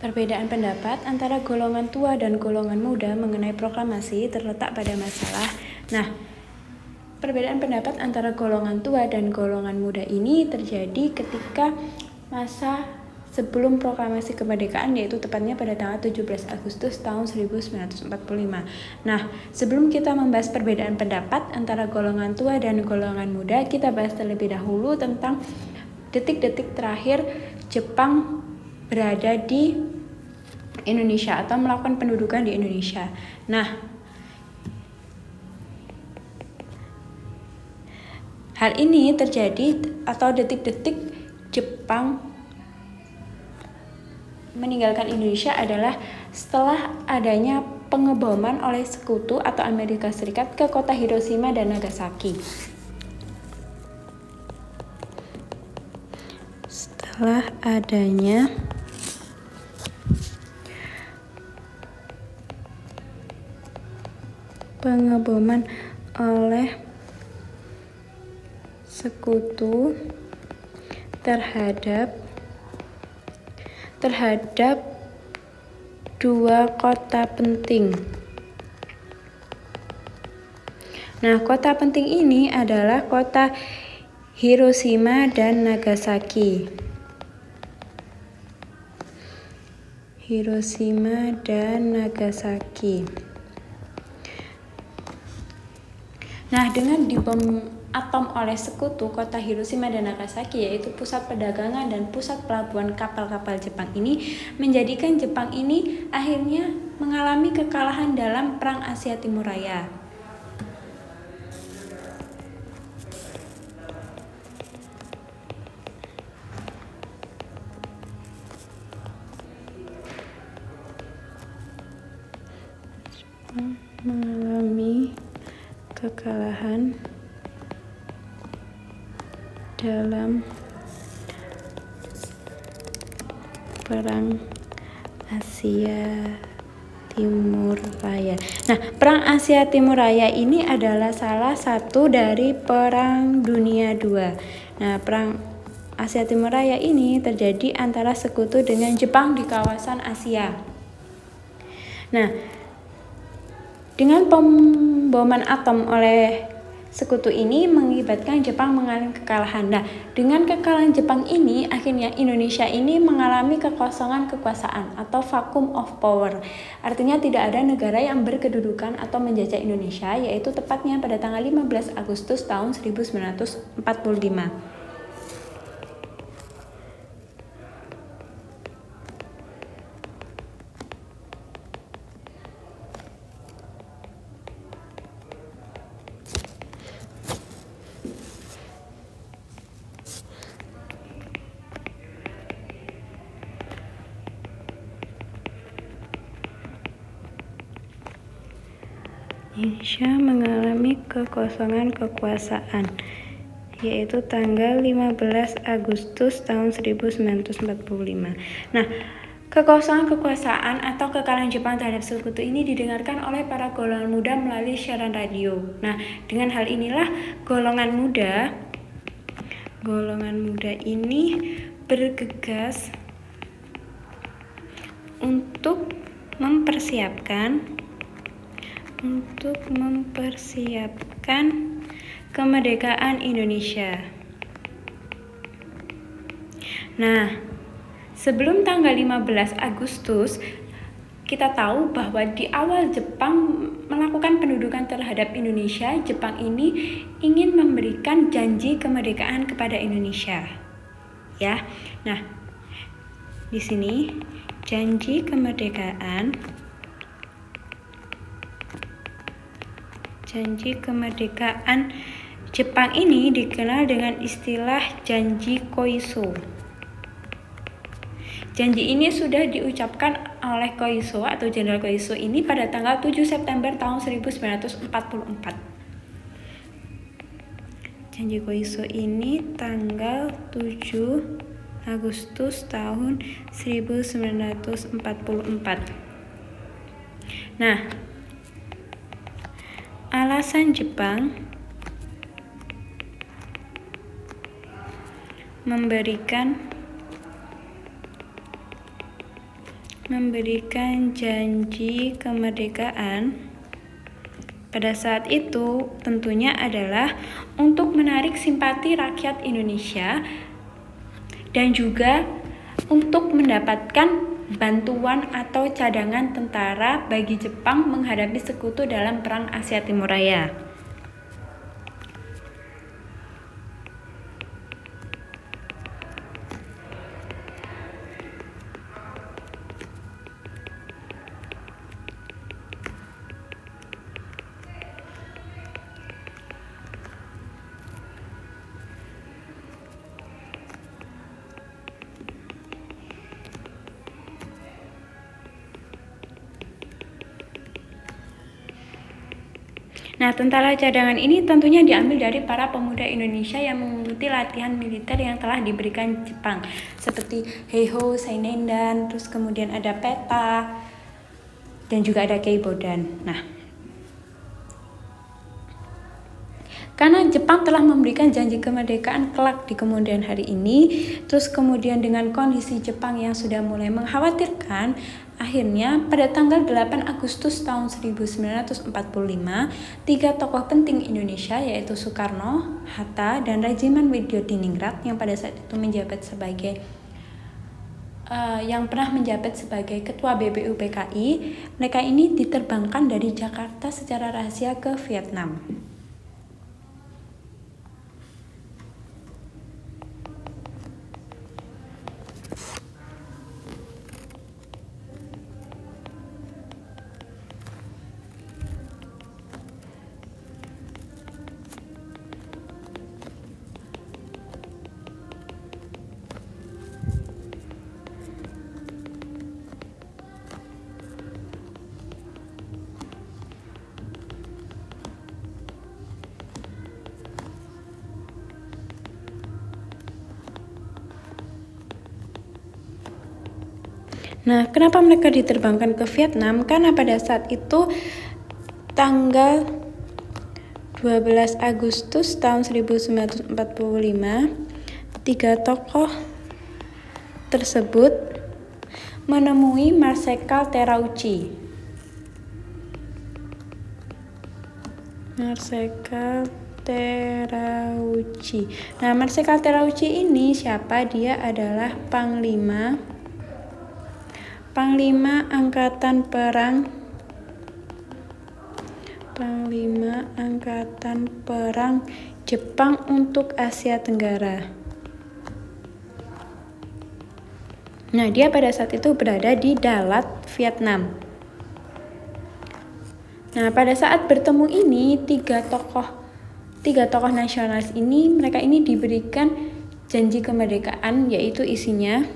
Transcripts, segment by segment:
Perbedaan pendapat antara golongan tua dan golongan muda mengenai proklamasi terletak pada masalah. Nah, perbedaan pendapat antara golongan tua dan golongan muda ini terjadi ketika masa sebelum proklamasi kemerdekaan, yaitu tepatnya pada tanggal 17 Agustus tahun 1945. Nah, sebelum kita membahas perbedaan pendapat antara golongan tua dan golongan muda, kita bahas terlebih dahulu tentang detik-detik terakhir Jepang berada di Indonesia atau melakukan pendudukan di Indonesia. Nah, hal ini terjadi atau detik-detik Jepang meninggalkan Indonesia adalah setelah adanya pengeboman oleh sekutu atau Amerika Serikat ke kota Hiroshima dan Nagasaki. Setelah adanya pengeboman oleh sekutu terhadap dua kota penting. Nah, kota penting ini adalah kota Hiroshima dan Nagasaki. Hiroshima dan Nagasaki. Nah, dengan dibom atom oleh sekutu, kota Hiroshima dan Nagasaki, yaitu pusat perdagangan dan pusat pelabuhan kapal-kapal Jepang ini, menjadikan Jepang ini akhirnya mengalami kekalahan dalam Perang Asia Timur Raya. Mengalami kekalahan dalam Perang Asia Timur Raya. Nah, Perang Asia Timur Raya ini adalah salah satu dari Perang Dunia II. Nah, Perang Asia Timur Raya ini terjadi antara sekutu dengan Jepang di kawasan Asia. Nah, dengan pemboman atom oleh sekutu ini mengakibatkan Jepang mengalami kekalahan. Nah, dengan kekalahan Jepang ini, akhirnya Indonesia ini mengalami kekosongan kekuasaan atau vacuum of power. Artinya tidak ada negara yang berkedudukan atau menjajah Indonesia, yaitu tepatnya pada tanggal 15 Agustus tahun 1945. Indonesia mengalami kekosongan kekuasaan, yaitu tanggal 15 Agustus tahun 1945. Nah, kekosongan kekuasaan atau kekalahan Jepang terhadap sekutu ini didengarkan oleh para golongan muda melalui siaran radio. Nah, dengan hal inilah golongan muda ini bergegas untuk mempersiapkan kemerdekaan Indonesia. Nah, sebelum tanggal 15 Agustus, kita tahu bahwa di awal Jepang melakukan pendudukan terhadap Indonesia, Jepang ini ingin memberikan janji kemerdekaan kepada Indonesia. Ya. Nah, di sini janji kemerdekaan Jepang ini dikenal dengan istilah janji Koiso. Janji ini sudah diucapkan oleh Koiso atau Jenderal Koiso ini pada tanggal 7 September tahun 1944. Janji Koiso ini tanggal 7 Agustus tahun 1944. Nah, alasan Jepang memberikan memberikan janji kemerdekaan pada saat itu tentunya adalah untuk menarik simpati rakyat Indonesia dan juga untuk mendapatkan bantuan atau cadangan tentara bagi Jepang menghadapi sekutu dalam Perang Asia Timur Raya. Nah, tentara cadangan ini tentunya diambil dari para pemuda Indonesia yang mengikuti latihan militer yang telah diberikan Jepang, seperti Heiho, Sainendan, terus kemudian ada Peta, dan juga ada Keibodan. Nah, karena Jepang telah memberikan janji kemerdekaan kelak di kemudian hari ini, terus kemudian dengan kondisi Jepang yang sudah mulai mengkhawatirkan, akhirnya pada tanggal 8 Agustus tahun 1945, 3 tokoh penting Indonesia yaitu Soekarno, Hatta, dan Rajiman Widyodiningrat yang pada saat itu menjabat sebagai pernah menjabat sebagai Ketua BBUPKI, mereka ini diterbangkan dari Jakarta secara rahasia ke Vietnam. Nah, kenapa mereka diterbangkan ke Vietnam? Karena pada saat itu tanggal 12 Agustus tahun 1945, 3 tokoh tersebut menemui Marsekal Terauchi. Nah, Marsekal Terauchi ini siapa? Dia adalah Panglima Angkatan Perang Jepang untuk Asia Tenggara. Nah, dia pada saat itu berada di Dalat, Vietnam. Nah, pada saat bertemu ini, tiga tokoh nasionalis ini, mereka ini diberikan janji kemerdekaan, yaitu isinya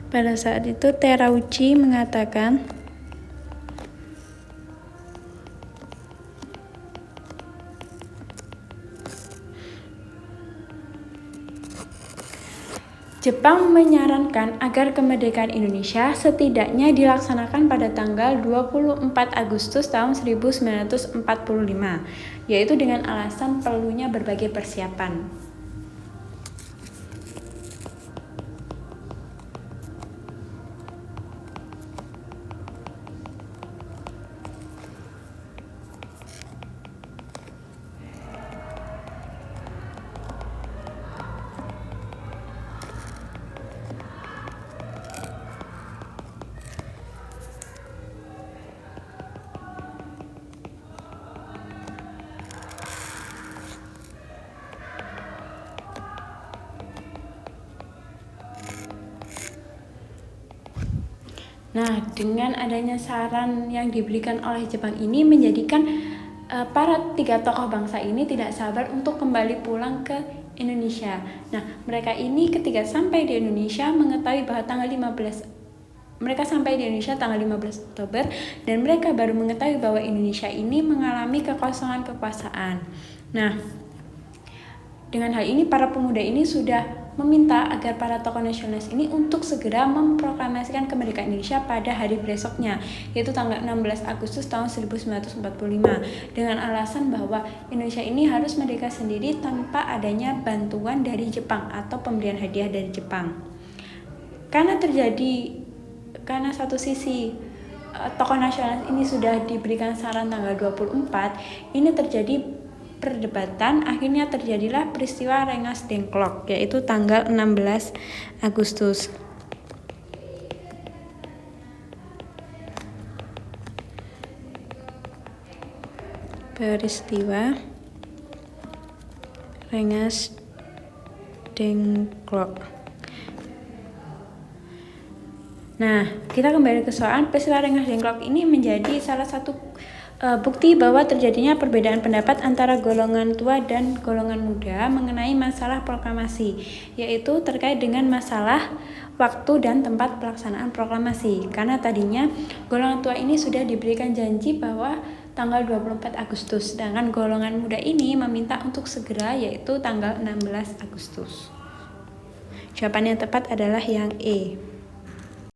pada saat itu Terauchi mengatakan Jepang menyarankan agar kemerdekaan Indonesia setidaknya dilaksanakan pada tanggal 24 Agustus tahun 1945, yaitu dengan alasan perlunya berbagai persiapan. Nah, dengan adanya saran yang diberikan oleh Jepang ini menjadikan para tiga tokoh bangsa ini tidak sabar untuk kembali pulang ke Indonesia. Nah, mereka ini ketika sampai di Indonesia mengetahui bahwa mereka sampai di Indonesia tanggal 15 Oktober dan mereka baru mengetahui bahwa Indonesia ini mengalami kekosongan kekuasaan. Nah, dengan hal ini para pemuda ini sudah meminta agar para tokoh nasionalis ini untuk segera memproklamasikan kemerdekaan Indonesia pada hari besoknya, yaitu tanggal 16 Agustus tahun 1945, dengan alasan bahwa Indonesia ini harus merdeka sendiri tanpa adanya bantuan dari Jepang atau pemberian hadiah dari Jepang. karena satu sisi tokoh nasionalis ini sudah diberikan saran tanggal 24, ini terjadi perdebatan, akhirnya terjadilah peristiwa Rengas Dengklok, yaitu tanggal 16 Agustus. Peristiwa Rengas Dengklok. Nah, kita kembali ke soal. Peristiwa Rengas Dengklok ini menjadi salah satu bukti bahwa terjadinya perbedaan pendapat antara golongan tua dan golongan muda mengenai masalah proklamasi, yaitu terkait dengan masalah waktu dan tempat pelaksanaan proklamasi. Karena tadinya golongan tua ini sudah diberikan janji bahwa tanggal 24 Agustus, sedangkan golongan muda ini meminta untuk segera, yaitu tanggal 16 Agustus. Jawaban yang tepat adalah yang E.